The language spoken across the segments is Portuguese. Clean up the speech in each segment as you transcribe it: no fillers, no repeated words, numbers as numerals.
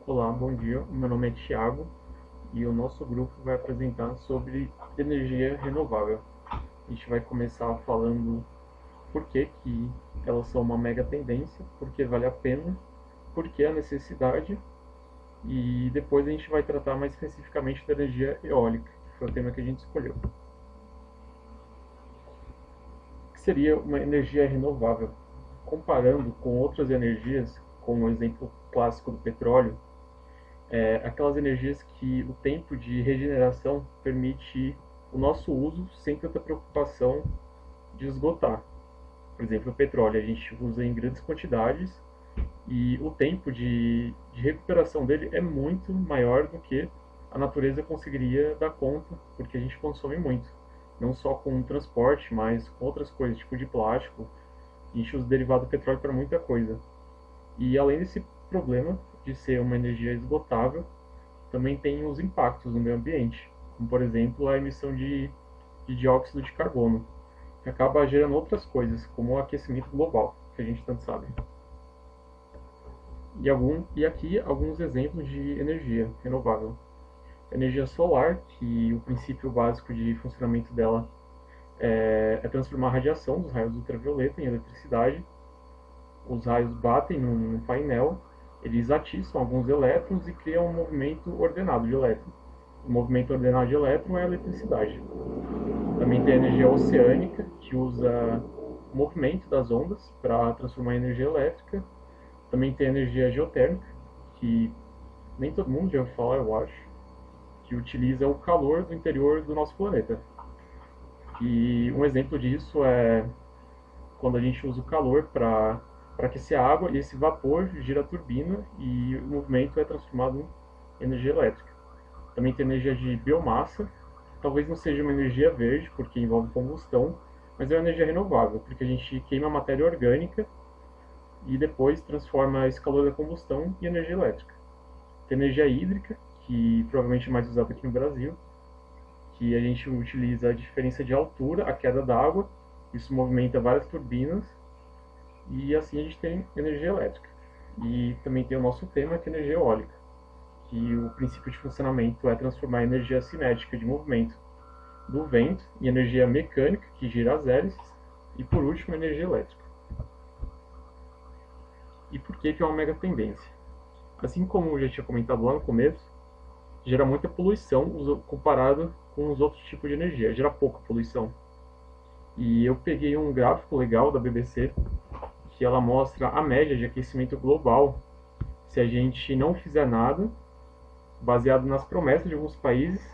Olá, bom dia. O meu nome é Thiago e o nosso grupo vai apresentar sobre energia renovável. A gente vai começar falando por que elas são uma mega tendência, por que vale a pena, por que a necessidade e depois a gente vai tratar mais especificamente da energia eólica, que foi o tema que a gente escolheu. O que seria uma energia renovável? Comparando com outras energias, como o exemplo clássico do petróleo, aquelas energias que o tempo de regeneração permite o nosso uso sem tanta preocupação de esgotar. Por exemplo, o petróleo a gente usa em grandes quantidades e o tempo de recuperação dele é muito maior do que a natureza conseguiria dar conta, porque a gente consome muito. Não só com o transporte, mas com outras coisas, tipo de plástico. A gente usa derivado do petróleo para muita coisa. E além desse problema de ser uma energia esgotável, também tem os impactos no meio ambiente, como por exemplo a emissão de dióxido de carbono, que acaba gerando outras coisas, como o aquecimento global, que a gente tanto sabe. E aqui alguns exemplos de energia renovável. Energia solar, que o princípio básico de funcionamento dela é transformar a radiação dos raios ultravioleta em eletricidade. Os raios batem no painel, eles atiçam alguns elétrons e criam um movimento ordenado de elétrons. O movimento ordenado de elétrons é a eletricidade. Também tem a energia oceânica, que usa o movimento das ondas para transformar em energia elétrica. Também tem a energia geotérmica, que nem todo mundo já ouviu falar, eu acho, que utiliza o calor do interior do nosso planeta. E um exemplo disso é quando a gente usa o calor para aquecer a água e esse vapor gira a turbina e o movimento é transformado em energia elétrica. Também tem energia de biomassa, talvez não seja uma energia verde, porque envolve combustão, mas é uma energia renovável, porque a gente queima a matéria orgânica e depois transforma esse calor da combustão em energia elétrica. Tem energia hídrica, que provavelmente é mais usada aqui no Brasil, que a gente utiliza a diferença de altura, a queda d'água, isso movimenta várias turbinas, e assim a gente tem energia elétrica. E também tem o nosso tema, que é energia eólica, que o princípio de funcionamento é transformar a energia cinética de movimento do vento em energia mecânica, que gira as hélices, e por último, energia elétrica. E por que é uma mega tendência? Assim como eu já tinha comentado lá no começo, gera muita poluição comparado com os outros tipos de energia, gera pouca poluição. E eu peguei um gráfico legal da BBC, que ela mostra a média de aquecimento global se a gente não fizer nada, baseado nas promessas de alguns países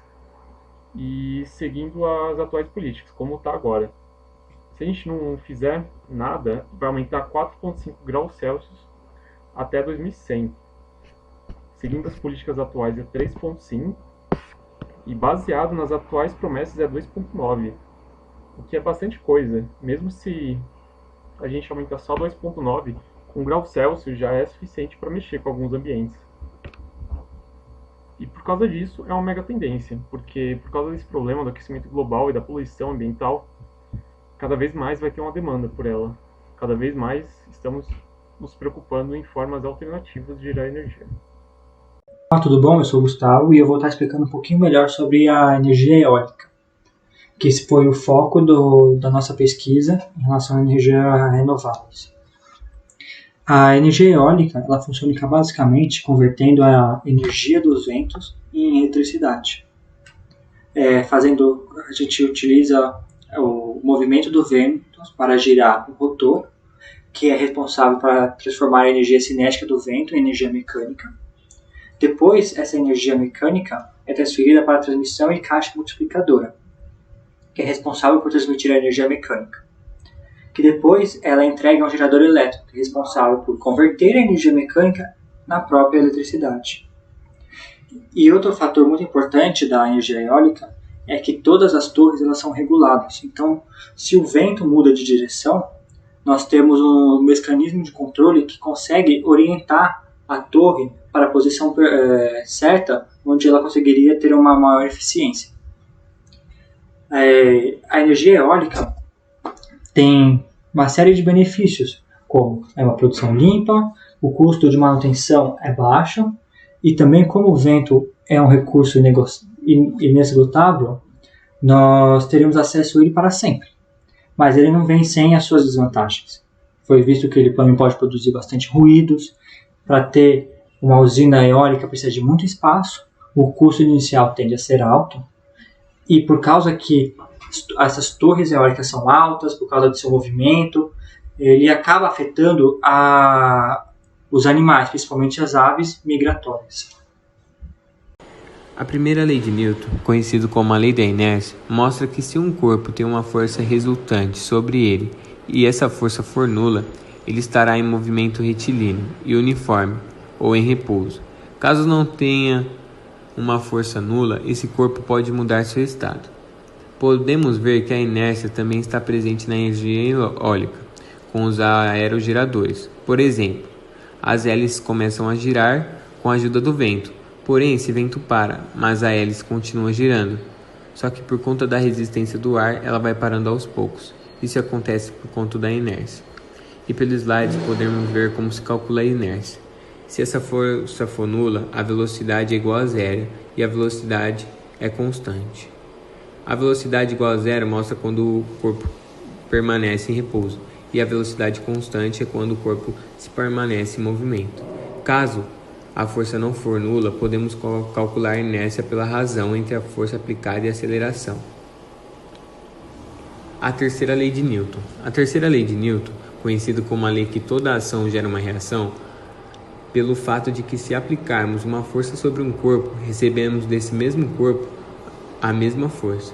e seguindo as atuais políticas, como está agora. Se a gente não fizer nada, vai aumentar 4,5 graus Celsius até 2100. Seguindo as políticas atuais é 3,5 e baseado nas atuais promessas é 2,9, o que é bastante coisa. Mesmo se a gente aumentar só 2,9, com grau Celsius já é suficiente para mexer com alguns ambientes. E por causa disso é uma mega tendência, porque por causa desse problema do aquecimento global e da poluição ambiental, cada vez mais vai ter uma demanda por ela. Cada vez mais estamos nos preocupando em formas alternativas de gerar energia. Olá, tudo bom? Eu sou o Gustavo e eu vou estar explicando um pouquinho melhor sobre a energia eólica, que esse foi o foco da nossa pesquisa em relação à energia renováveis. A energia eólica ela funciona basicamente convertendo a energia dos ventos em eletricidade. A gente utiliza o movimento do vento para girar o rotor, que é responsável para transformar a energia cinética do vento em energia mecânica. Depois, essa energia mecânica é transferida para a transmissão e caixa multiplicadora, que é responsável por transmitir a energia mecânica. Que depois ela é entregue a um gerador elétrico, que é responsável por converter a energia mecânica na própria eletricidade. E outro fator muito importante da energia eólica é que todas as torres elas são reguladas. Então, se o vento muda de direção, nós temos um mecanismo de controle que consegue orientar a torre para a posição certa, onde ela conseguiria ter uma maior eficiência. A energia eólica tem uma série de benefícios, como é uma produção limpa, o custo de manutenção é baixo E também, como o vento é um recurso inesgotável, nós teremos acesso a ele para sempre. Mas ele não vem sem as suas desvantagens. Foi visto que ele também pode produzir bastante ruídos. Para ter uma usina eólica precisa de muito espaço, o custo inicial tende a ser alto, e por causa que essas torres eólicas são altas, por causa do seu movimento, ele acaba afetando os animais, principalmente as aves migratórias. A primeira lei de Newton, conhecida como a lei da inércia, mostra que se um corpo tem uma força resultante sobre ele e essa força for nula, ele estará em movimento retilíneo e uniforme, ou em repouso. Caso não tenha uma força nula, esse corpo pode mudar seu estado. Podemos ver que a inércia também está presente na energia eólica, com os aerogeradores. Por exemplo, as hélices começam a girar com a ajuda do vento, porém esse vento para, mas a hélice continua girando. Só que por conta da resistência do ar, ela vai parando aos poucos. Isso acontece por conta da inércia. E pelo slide podemos ver como se calcula a inércia. Se essa força for nula, a velocidade é igual a zero e a velocidade é constante. A velocidade igual a zero mostra quando o corpo permanece em repouso e a velocidade constante é quando o corpo se permanece em movimento. Caso a força não for nula, podemos calcular a inércia pela razão entre a força aplicada e a aceleração. A terceira lei de Newton. A terceira lei de Newton, conhecida como a lei que toda ação gera uma reação, pelo fato de que se aplicarmos uma força sobre um corpo, recebemos desse mesmo corpo a mesma força.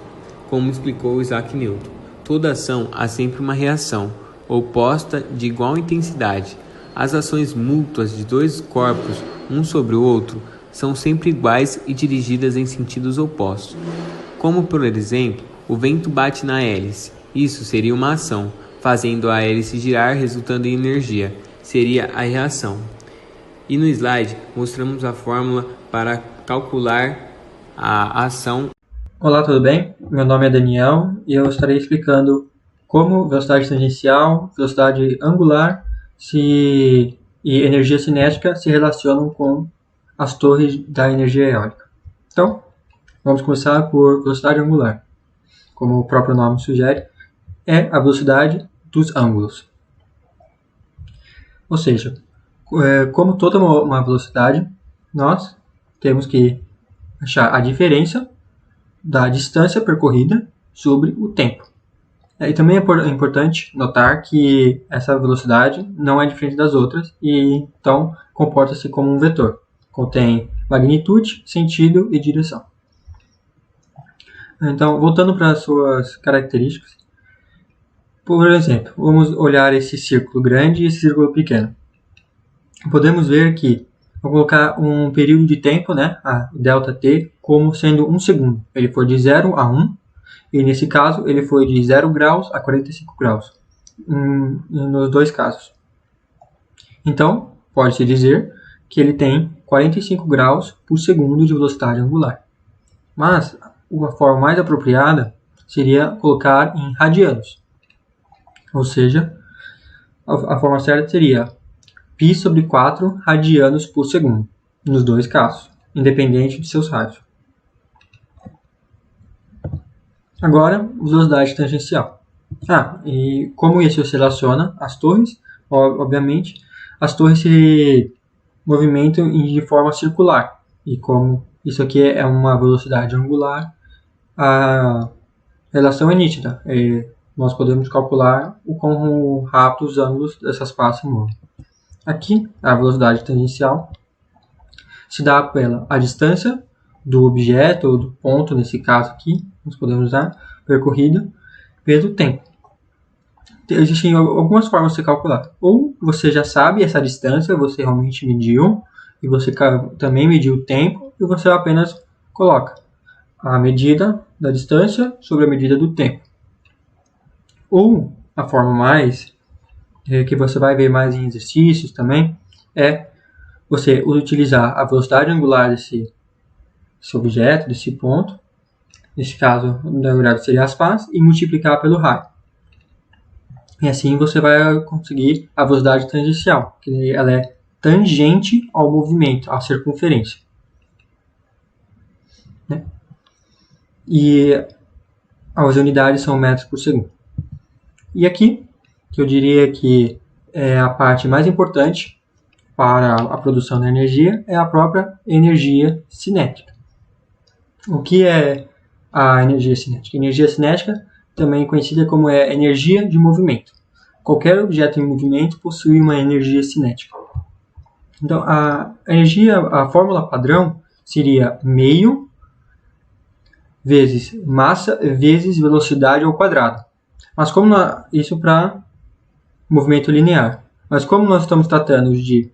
Como explicou Isaac Newton, toda ação há sempre uma reação, oposta de igual intensidade. As ações mútuas de dois corpos, um sobre o outro, são sempre iguais e dirigidas em sentidos opostos. Como, por exemplo, o vento bate na hélice. Isso seria uma ação, fazendo a hélice girar, resultando em energia. Seria a reação. E no slide mostramos a fórmula para calcular a ação. Olá, tudo bem? Meu nome é Daniel e eu estarei explicando como velocidade tangencial, velocidade angular e energia cinética se relacionam com as torres da energia eólica. Então, vamos começar por velocidade angular. Como o próprio nome sugere, é a velocidade dos ângulos. Ou seja, como toda uma velocidade, nós temos que achar a diferença da distância percorrida sobre o tempo. E também é importante notar que essa velocidade não é diferente das outras e então comporta-se como um vetor. Contém magnitude, sentido e direção. Então, voltando para as suas características, por exemplo, vamos olhar esse círculo grande e esse círculo pequeno. Podemos ver que, vou colocar um período de tempo, né, a ΔT, como sendo 1 segundo. Ele foi de 0 a 1, e nesse caso ele foi de 0 graus a 45 graus, nos dois casos. Então, pode-se dizer que ele tem 45 graus por segundo de velocidade angular. Mas, uma forma mais apropriada seria colocar em radianos. Ou seja, a forma certa seria π sobre 4 radianos por segundo, nos dois casos, independente de seus raios. Agora, velocidade tangencial. E como isso se relaciona às torres? Obviamente, as torres se movimentam de forma circular. E como isso aqui é uma velocidade angular, a relação é nítida. Nós podemos calcular o quão rápido os ângulos dessas partes se movem. Aqui, a velocidade tangencial se dá pela a distância do objeto, ou do ponto, nesse caso aqui, nós podemos usar, percorrida pelo tempo. Existem algumas formas de se calcular. Ou você já sabe essa distância, você realmente mediu, e você também mediu o tempo, e você apenas coloca a medida da distância sobre a medida do tempo. Ou a forma mais, que você vai ver mais em exercícios também, é você utilizar a velocidade angular desse objeto, desse ponto, nesse caso, na verdade seria as pás, e multiplicar pelo raio. E assim você vai conseguir a velocidade tangencial, que ela é tangente ao movimento, à circunferência. Né? E as unidades são metros por segundo. E aqui, que eu diria que é a parte mais importante para a produção da energia, é a própria energia cinética. O que é a energia cinética? Energia cinética, também conhecida como energia de movimento. Qualquer objeto em movimento possui uma energia cinética. Então, a fórmula padrão seria meio vezes massa vezes velocidade ao quadrado. Mas isso para movimento linear. Mas como nós estamos tratando de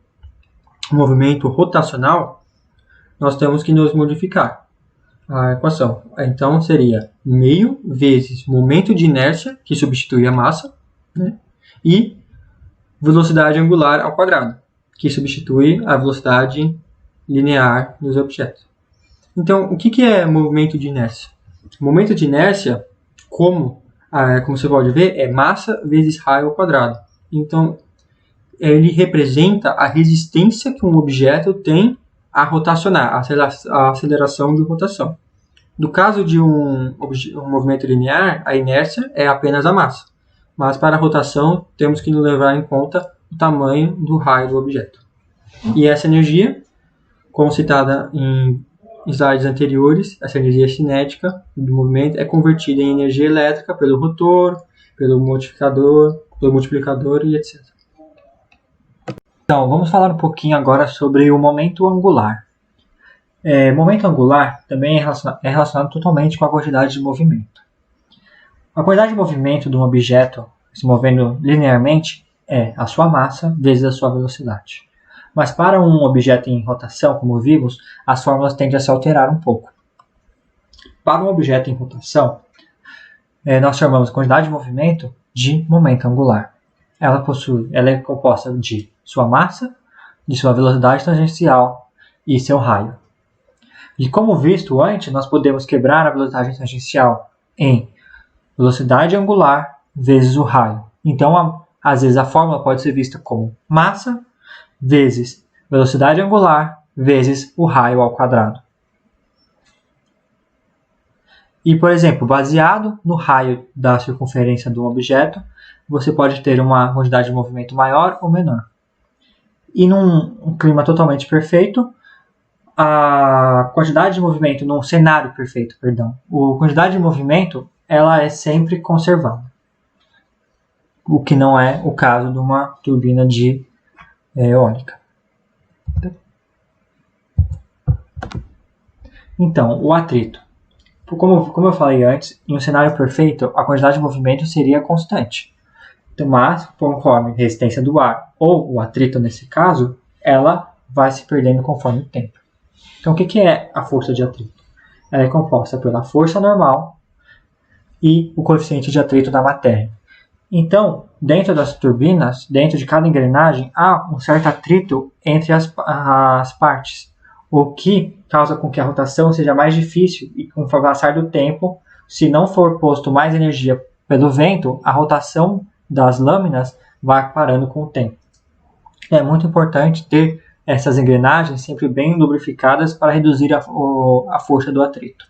movimento rotacional, nós temos que nos modificar a equação. Então seria meio vezes momento de inércia, que substitui a massa, né? E velocidade angular ao quadrado, que substitui a velocidade linear dos objetos. Então, o que é movimento de inércia? O momento de inércia, como você pode ver, é massa vezes raio ao quadrado. Então, ele representa a resistência que um objeto tem a rotacionar, a aceleração de rotação. No caso de um movimento linear, a inércia é apenas a massa. Mas para a rotação, temos que levar em conta o tamanho do raio do objeto. E essa energia, como citada em slides anteriores, essa energia cinética do movimento é convertida em energia elétrica pelo rotor, pelo multiplicador e etc. Então, vamos falar um pouquinho agora sobre o momento angular. Momento angular também é relacionado totalmente com a quantidade de movimento. A quantidade de movimento de um objeto se movendo linearmente é a sua massa vezes a sua velocidade. Mas para um objeto em rotação, como vimos, as fórmulas tendem a se alterar um pouco. Para um objeto em rotação, nós chamamos a quantidade de movimento de momento angular. Ela é composta de sua massa, de sua velocidade tangencial e seu raio. E como visto antes, nós podemos quebrar a velocidade tangencial em velocidade angular vezes o raio. Então, às vezes a fórmula pode ser vista como massa vezes velocidade angular vezes o raio ao quadrado. E, por exemplo, baseado no raio da circunferência do objeto, você pode ter uma quantidade de movimento maior ou menor. E num clima totalmente perfeito, a quantidade de movimento, num cenário perfeito, a quantidade de movimento ela é sempre conservada. O que não é o caso de uma turbina de eólica. Então, o atrito. Como eu falei antes, em um cenário perfeito, a quantidade de movimento seria constante. Mas, conforme a resistência do ar ou o atrito nesse caso, ela vai se perdendo conforme o tempo. Então, o que é a força de atrito? Ela é composta pela força normal e o coeficiente de atrito da matéria. Então, dentro das turbinas, dentro de cada engrenagem, há um certo atrito entre as partes, o que causa com que a rotação seja mais difícil e com o passar do tempo, se não for posto mais energia pelo vento, a rotação das lâminas vai parando com o tempo. É muito importante ter essas engrenagens sempre bem lubrificadas para reduzir a força do atrito.